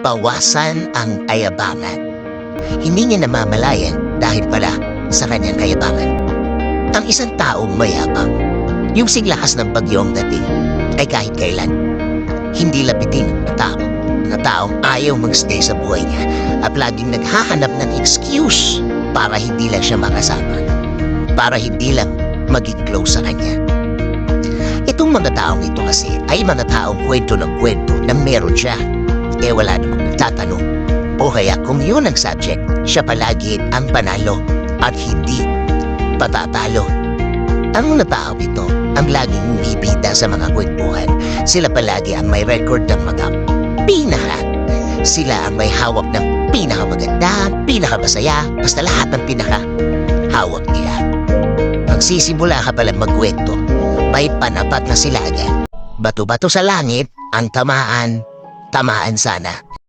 bawasan ang kayabangan. Hindi niya namamalayan dahil pala sa kanyang kayabangan. Ang isang taong mayabang, yung siglakas ng bagyong dating, ay kahit kailan hindi lapitin na taong ayaw magstay sa buhay niya at laging naghahanap ng excuse para hindi lang siya makasama, para hindi lang maging close sa kanya. Itong mga taong ito kasi ay mga taong kwento ng kwento na meron siya. Wala namang nagtatanong. O kaya kung yun ang subject, siya palagi ang panalo at hindi patatalo. Ang mga tao ito ang laging bibida sa mga kwentuhan. Sila palagi ang may record ng mga pinaka. Sila ang may hawak ng pinakamaganda, pinakamasaya, basta lahat ng pinaka-hawak nila. Magsisimula ka palang magkwento, may panapat na sila agad. Bato-bato sa langit, ang tamaan sana.